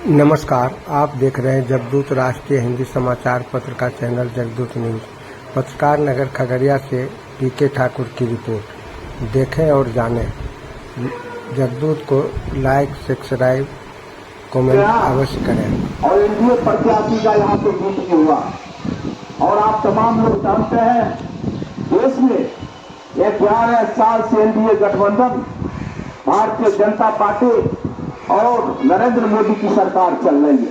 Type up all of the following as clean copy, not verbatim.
नमस्कार, आप देख रहे हैं जगदूत राष्ट्रीय हिंदी समाचार पत्र का चैनल जगदूत न्यूज। पत्रकार नगर खगड़िया से पीके ठाकुर की रिपोर्ट। देखें और जानें। जगदूत को लाइक, सब्सक्राइब, कमेंट अवश्य करें। और एनडीए प्रत्याशी का यहाँ पे जीत नहीं हुआ। और आप तमाम लोग जानते हैं, देश में 11 साल से एनडीए गठबंधन, भारतीय जनता पार्टी और नरेंद्र मोदी की सरकार चल रही है।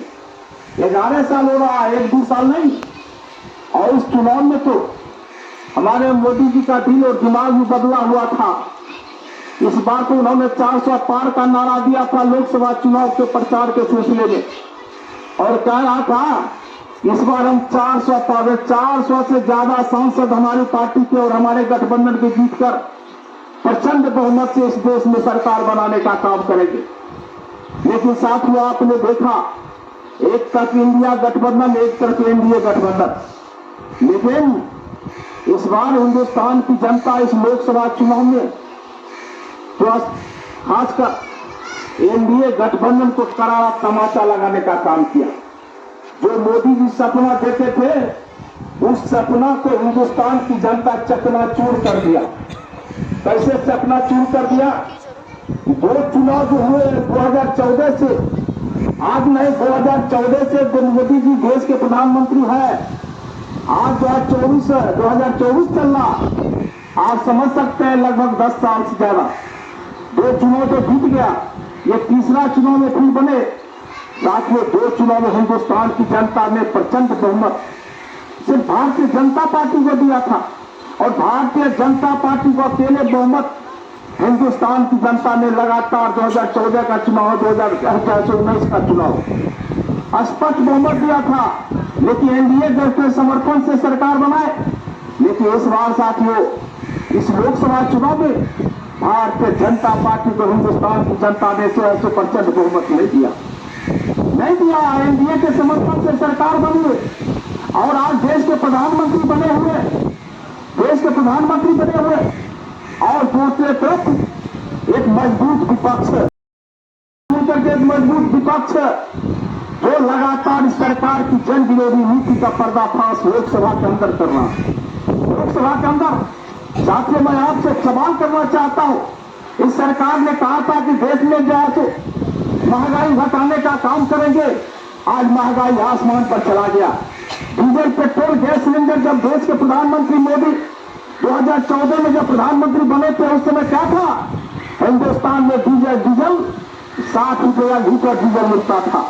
11 साल हो रहा है, 1-2 साल नहीं। और इस चुनाव में तो हमारे मोदी जी का दिल और दिमाग भी बदला हुआ था। इस बार तो उन्होंने 400 पार का नारा दिया था लोकसभा चुनाव के प्रचार के सिलसिले में, और कह रहा था इस बार हम 400 पार, 400 से ज्यादा सांसद हमारी पार्टी के और हमारे गठबंधन के जीतकर प्रचंड बहुमत से इस देश में सरकार बनाने का काम करेंगे। लेकिन साथियों, आपने देखा, एक तरफ इंडिया गठबंधन, एक तरफ एनडीए गठबंधन। लेकिन इस बार हिंदुस्तान की जनता इस लोकसभा चुनाव में तो खासकर एनडीए गठबंधन को करारा तमाचा लगाने का काम किया। जो मोदी जी सपना देते थे, उस सपना को हिंदुस्तान की जनता चकनाचूर कर दिया। कैसे चकनाचूर कर दिया? दो चुनाव जो हुए 2014 से, आज नहीं 2014 से मोदी जी देश के प्रधानमंत्री है। आज 2024 चल रहा। आप समझ सकते हैं, लगभग 10 साल से ज्यादा। 2 चुनाव तो जीत गया, ये तीसरा चुनाव में फिर बने। साथियों, 2 चुनाव में हिंदुस्तान की जनता ने प्रचंड बहुमत सिर्फ भारतीय जनता पार्टी को दिया था, और भारतीय जनता पार्टी को अकेले बहुमत हिंदुस्तान की जनता ने लगातार 2014 का चुनाव, 2019 का चुनाव स्पष्ट बहुमत दिया था। लेकिन एनडीए दल के समर्थन से सरकार बनाए। लेकिन इस बार साथियों, इस लोकसभा चुनाव में भारतीय जनता पार्टी को हिंदुस्तान की जनता ने 100% बहुमत नहीं दिया। एनडीए के समर्थन से सरकार बनी है और आज देश के प्रधानमंत्री बने हुए, और दूसरे तरफ एक मजबूत विपक्ष, जो लगातार सरकार की जन विरोधी नीति का पर्दाफाश लोकसभा के अंदर कर रहा है। लोकसभा के अंदर साथियों, मैं आपसे सवाल करना चाहता हूं। इस सरकार ने कहा था कि देश में जो है तो महंगाई घटाने का काम करेंगे। आज महंगाई आसमान पर चला गया। डीजल, पेट्रोल, गैस सिलेंडर, जब देश के प्रधानमंत्री मोदी 2014 में जब प्रधानमंत्री बने थे, उस समय क्या था? हिंदुस्तान में डीजल 60 रुपया लीटर डीजल मिलता था,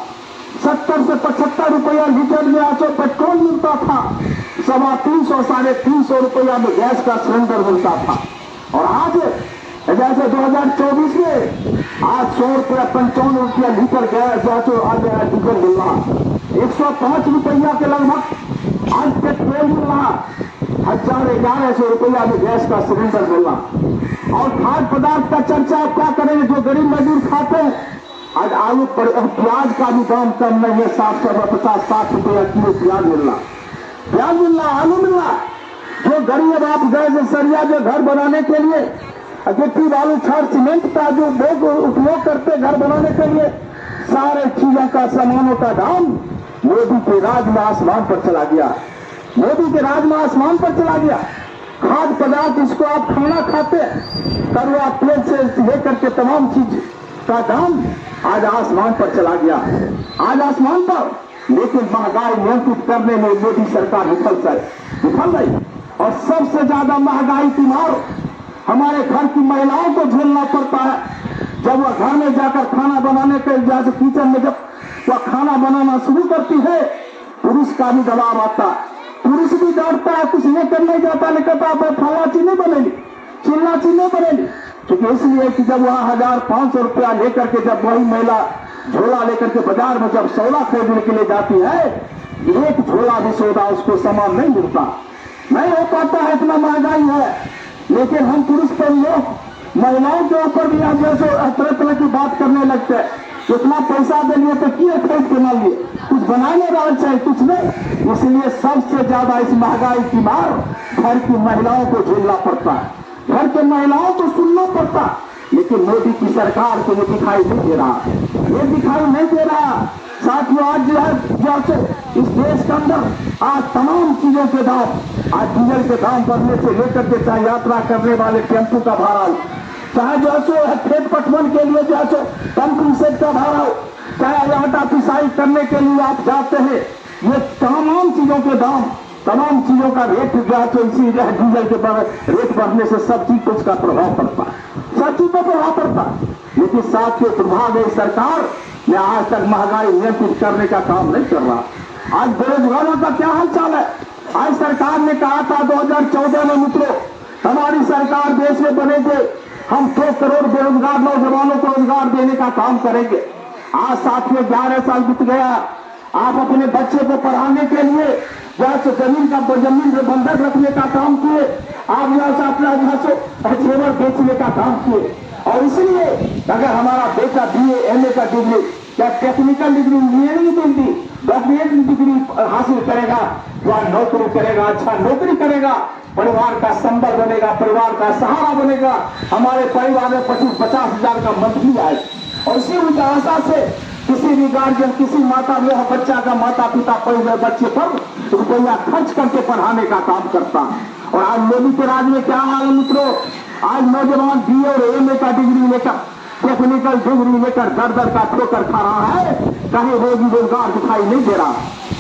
70 से 75 रुपया लीटर में आज पेट्रोल मिलता था, 350, 350 रुपया में गैस का सिलेंडर मिलता था। और आज जैसे 2024 में आज 100 रुपया, 55 रुपया लीटर गैस आज डीजल मिल रहा, 105 रुपया के लगभग आज पेट्रोल मिल रहा, 1100 रुपया में गैस का सिलेंडर मिल रहा। और खाद्य पदार्थ का चर्चा आप क्या करेंगे? जो गरीब मजदूर खाते हैं, आज आलू पर प्याज का भी दाम कम नहीं है, 50-60 रुपया किलो प्याज मिल रहा, आलू मिल रहा। जो गरीब आप गए सरिया जो घर बनाने के लिए गिट्टी, बालू, छड़, सीमेंट का जो लोग उपयोग करते घर बनाने के लिए, सारे चीजों का, सामानों का दाम मोदी के राज में आसमान पर चला गया। खाद्य पदार्थ, इसको आप खाना खाते, करुआ तेल से लेकर के तमाम चीज का दाम आज आसमान पर चला गया, लेकिन महंगाई नियंत्रित करने में मोदी सरकार विफल रही। और सबसे ज्यादा महंगाई की मार हमारे घर की महिलाओं को झेलना पड़ता है। जब वह घर में जाकर खाना बनाने के जैसे किचन में जब वह खाना बनाना शुरू करती है, पुरुष का भी दबाव आता है, पुरुष भी डांटता है, कुछ लेकर नहीं जाता, कहता फला चीज नहीं बनेगी, चिल्ला चीज नहीं बनेगी। क्योंकि इसलिए कि जब वह 1500 रुपया लेकर के जब वही महिला झोला लेकर के बाजार में जब सौदा खरीदने के लिए जाती है, एक झोला भी सौदा उसको सामान नहीं मिलता, नहीं हो पाता है, इतना महंगाई है। लेकिन हम पुरुष पर लोग महिलाओं के ऊपर भी आज जैसे तरह की बात करने लगते हैं। कितना पैसा दे लिए तो किए खरीद के ना लिए, कुछ बनाने वाला चाहिए, कुछ नहीं। इसलिए सबसे ज्यादा इस महंगाई की मार घर की महिलाओं को झेलना पड़ता है, घर के महिलाओं को सुनना पड़ता है। लेकिन मोदी की सरकार को ये दिखाई नहीं दे रहा, ये दिखाई नहीं दे रहा। साथियों आज जो है जैसे इस देश के अंदर आज तमाम चीजों के दाम, आज डीजल के दाम बढ़ने से लेकर के चाहे यात्रा करने वाले टेम्पू का भाड़ा हो, चाहे जो है खेत पटवन के लिए जो है पंपिंग सेट का भाड़ा हो, चाहे आटा पिसाई करने के लिए आप जाते हैं, ये तमाम चीजों के दाम, तमाम चीजों का रेट जो है इसी डीजल के रेट बढ़ने से सब चीज को उसका प्रभाव पड़ता है, सब चीज पर प्रभाव पड़ता है। लेकिन साथियों दुर्भाग्य सरकार ने आज तक महंगाई नियंत्रित करने का काम नहीं कर रहा। आज बेरोजगारों का क्या हाल चाल है? आज सरकार ने कहा था 2014 में मित्रों हमारी सरकार देश में बनेगी, हम 2 करोड़ बेरोजगार नौजवानों को रोजगार देने का काम करेंगे। आज साथियों 11 साल बीत गया, आप अपने बच्चे को पढ़ाने के लिए जैसे जमीन बंधक रखने का काम किए, आप जैसे अपना जेवर बेचने का काम किए। और इसलिए अगर हमारा बेटा BA MA का डिग्री या technical degree engineering degree doctorate degree हासिल करेगा, वह नौकरी करेगा, अच्छा नौकरी करेगा, परिवार का संबल बनेगा, परिवार का सहारा बनेगा, हमारे परिवार में 25-50 हजार का मंथली आए। और इसी उनकी आशा से किसी भी गार्जियन, किसी माता वह बच्चा का माता पिता परिवार बच्चे पर रुपया खर्च करके पढ़ाने का काम करता है। और आज मोदी के राज में क्या हाल है मित्रों? आज नौजवान BA और MA का डिग्री लेकर, टेक्निकल डिग्री लेकर दर का ठोकर खा रहा है, कहीं रोजी रोजगार दिखाई नहीं दे रहा,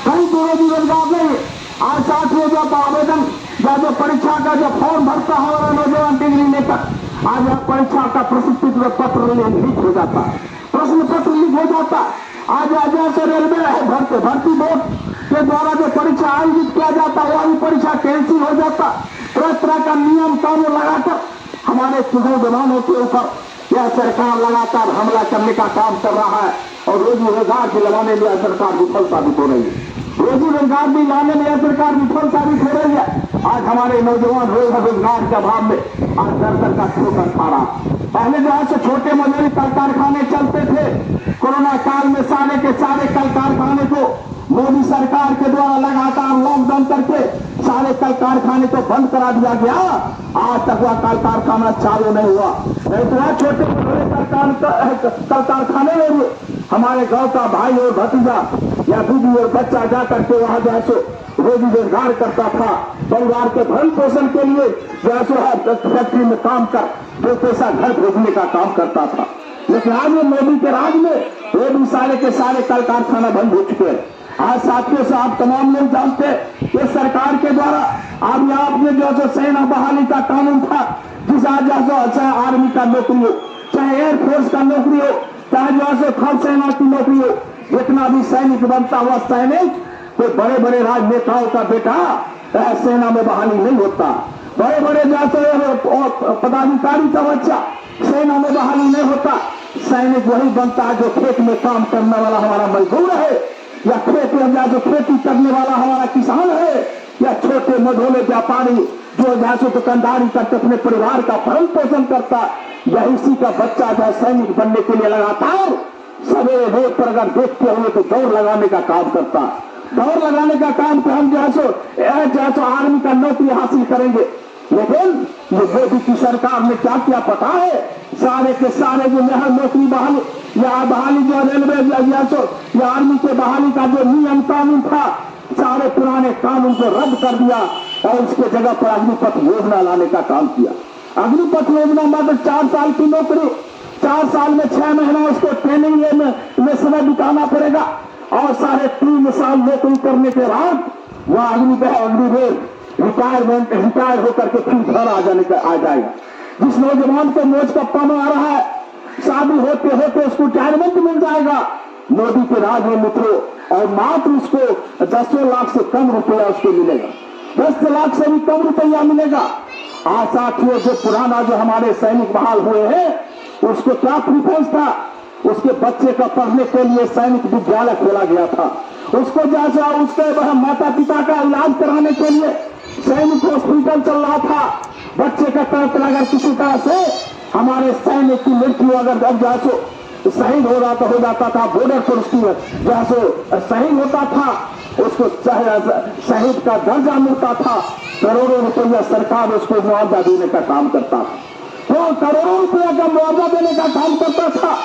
कहीं तो रोजी रोजगार नहीं। आज साथ में जब आवेदन या जो परीक्षा का जो फॉर्म भरता है और नौजवान डिग्री लेकर, आज परीक्षा का प्रश्न पत्र लीक हो जाता है, प्रश्न पत्र लीक हो जाता है। आज जैसे रेलवे है भर्ती बोर्ड के द्वारा जो परीक्षा आयोजित किया जाता है वही परीक्षा कैंसिल हो जाता। तरह का नियम कानून लगाकर हमारे नौजवानों के ऊपर यह सरकार लगातार हमला करने का काम कर रहा है और रोजी रोजगार दिलवाने में यह सरकार विफल साबित हो रही है। रोजी रोजगार भी लाने में यह सरकार विफल साबित हो रही है। आज हमारे नौजवान रोजगार के अभाव में आज दर का ठोकर खा रहा। पहले जो है छोटे मजदूरी कल कारखाने चलते थे, कोरोना काल में सारे के सारे कल कारखाने को मोदी सरकार के द्वारा लगातार लॉकडाउन करके सारे कल कारखाने को बंद करा दिया गया। आज तक वह कल कारखाना चालू नहीं हुआ। नहीं तो वह छोटे कल कारखाने में भी हमारे गांव का भाई और भतीजा या दीदी और बच्चा जा करके वहां जो है रोजी रोजगार करता था, परिवार के भरण पोषण के लिए जो है फैक्ट्री में काम कर 2 पैसा घर भेजने का काम करता था। लेकिन आज मोदी के राज में वो भी सारे के सारे कल कारखाना बंद हो चुके हैं। आज साथियों से आप तमाम लोग जानते हैं कि सरकार के द्वारा अब आपने जो सेना बहाली का कानून था, जिस आज चाहे आर्मी का नौकरी हो, चाहे एयरफोर्स का नौकरी हो, चाहे जो थल सेना की नौकरी हो, जितना भी सैनिक बनता हुआ सैनिक तो बड़े बड़े राजनेताओं का बेटा सेना में बहाली नहीं होता। बड़े बड़े पदाधिकारी का बच्चा सेना में बहाली नहीं होता। सैनिक वही बनता है जो खेत में काम करने वाला हमारा मजदूर है, या खेत में जो खेती करने वाला हमारा किसान है, या छोटे मझोले व्यापारी जो जैसे दुकानदारी करके अपने परिवार का भरण पोषण करता। यही इसी का बच्चा जो सैनिक बनने के लिए लगातार सवेरे रोड पर अगर देखते हुए तो दौड़ लगाने का काम करता। दौड़ लगाने का काम पे हम जैसे आर्मी का नौकरी हासिल करेंगे। लेकिन मोदी की सरकार ने क्या किया पता है? सारे के सारे जो नौकरी बहाली जो रेलवे या आर्मी के बहाली का जो नियम कानून था, सारे पुराने कानून को रद्द कर दिया और उसके जगह पर अग्निपथ योजना लाने का काम किया। अग्निपथ योजना मतलब 4 साल की नौकरी, 4 साल में 6 महीना उसको ट्रेनिंग में समय बिताना पड़ेगा और 3.5 साल नौकरी करने के बाद वह अग्निवीर रिटायर होकर के फिर घर आ जाएगा। जिस नौजवान को मौज का पन आ रहा है, शादी होते होते उसको रिटायरमेंट मिल जाएगा मोदी के राज में मित्रों, और मात्र उसको 10 लाख से कम रुपया उसको मिलेगा, 10 लाख से भी कम रुपया मिलेगा। आज साथियों जो पुराना जो हमारे सैनिक बहाल हुए हैं उसको क्या प्रिफरेंस था? उसके बच्चे का पढ़ने के लिए सैनिक विद्यालय खोला गया था। उसको जैसा उसके माता पिता का इलाज कराने के लिए सैनिक हॉस्पिटल चल रहा था। बच्चे का अगर किसी तरह से हमारे सैनिक की मृत्यु अगर अब जैसे शहीद हो जाता था, बॉर्डर पर उसकी जैसे शहीद होता था, उसको शहीद का दर्जा मिलता था, करोड़ों रुपया सरकार उसको मुआवजा देने का काम करता था। तो करोड़ों रुपया का मुआवजा देने का काम करता था।